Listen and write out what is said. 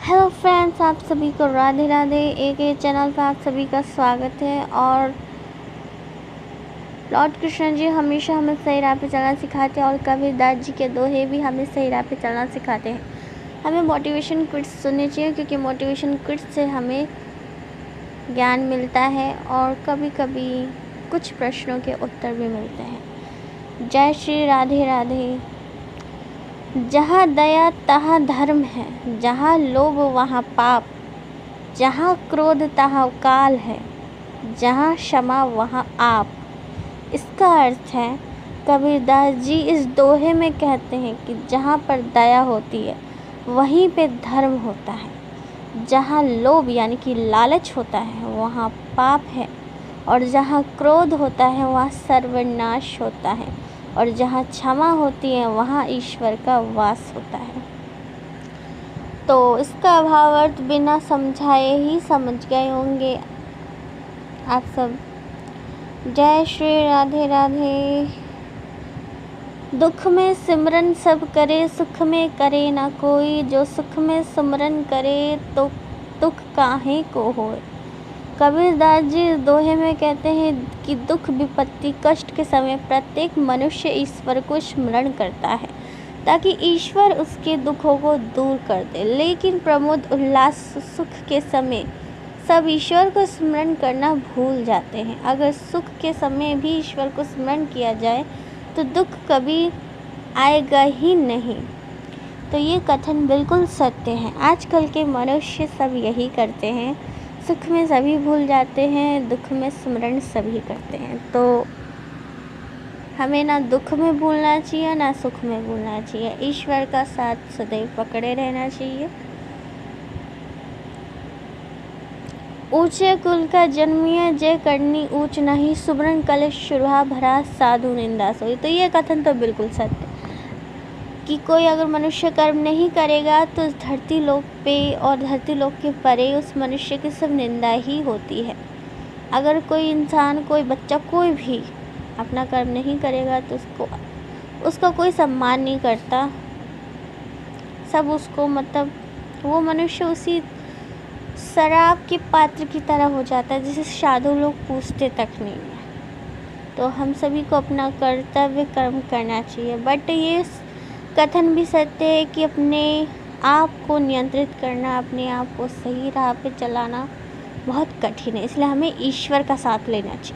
Hello friends, आप सभी को राधे राधे। एक चैनल पर आप सभी का स्वागत है। और लॉर्ड कृष्ण जी हमेशा हमें सही राह पे चलना सिखाते हैं और कबीरदास जी के दोहे भी हमें सही राह पे चलना सिखाते हैं। हमें मोटिवेशन क्विट्स सुननी चाहिए, क्योंकि मोटिवेशन क्विट्स से हमें ज्ञान मिलता है और कभी कभी कुछ प्रश्नों के उत्तर भी मिलते हैं। जय श्री राधे राधे। जहाँ दया तहाँ धर्म है, जहाँ लोभ वहाँ पाप, जहाँ क्रोध तहाँ काल है, जहाँ क्षमा वहाँ आप। इसका अर्थ है, कबीरदास जी इस दोहे में कहते हैं कि जहाँ पर दया होती है वहीं पे धर्म होता है, जहाँ लोभ यानी कि लालच होता है वहाँ पाप है, और जहाँ क्रोध होता है वहाँ सर्वनाश होता है, और जहाँ क्षमा होती है वहाँ ईश्वर का वास होता है। तो इसका भावार्थ बिना समझाए ही समझ गए होंगे आप सब। जय श्री राधे राधे। दुख में सिमरन सब करे, सुख में करे ना कोई, जो सुख में सिमरन करे तो दुख काहे को होए। कबीरदास जी इस दोहे में कहते हैं कि दुख विपत्ति कष्ट के समय प्रत्येक मनुष्य ईश्वर को स्मरण करता है ताकि ईश्वर उसके दुखों को दूर कर दे। लेकिन प्रमोद उल्लास सुख के समय सब ईश्वर को स्मरण करना भूल जाते हैं। अगर सुख के समय भी ईश्वर को स्मरण किया जाए तो दुख कभी आएगा ही नहीं। तो ये कथन बिल्कुल सत्य है। आजकल के मनुष्य सब यही करते हैं, सुख में सभी भूल जाते हैं, दुख में स्मरण सभी करते हैं। तो हमें ना दुख में भूलना चाहिए ना सुख में भूलना चाहिए। ईश्वर का साथ सदैव पकड़े रहना चाहिए। ऊंचे कुल का जन्मिया जय करनी ऊंच नहीं, सुमरन कलश शुरहा भरा साधु निंदा सोई। तो ये कथन तो बिल्कुल सत्य कि कोई अगर मनुष्य कर्म नहीं करेगा तो इस धरती लोक पे और धरती लोक के परे उस मनुष्य की सब निंदा ही होती है। अगर कोई इंसान, कोई बच्चा, कोई भी अपना कर्म नहीं करेगा तो उसका कोई सम्मान नहीं करता। सब उसको वो मनुष्य उसी शराब के पात्र की तरह हो जाता है जिसे साधु लोग पूछते तक नहीं है। तो हम सभी को अपना कर्तव्य कर्म करना चाहिए। बट ये कथन भी सत्य है कि अपने आप को नियंत्रित करना, अपने आप को सही राह पे चलाना बहुत कठिन है। इसलिए हमें ईश्वर का साथ लेना चाहिए।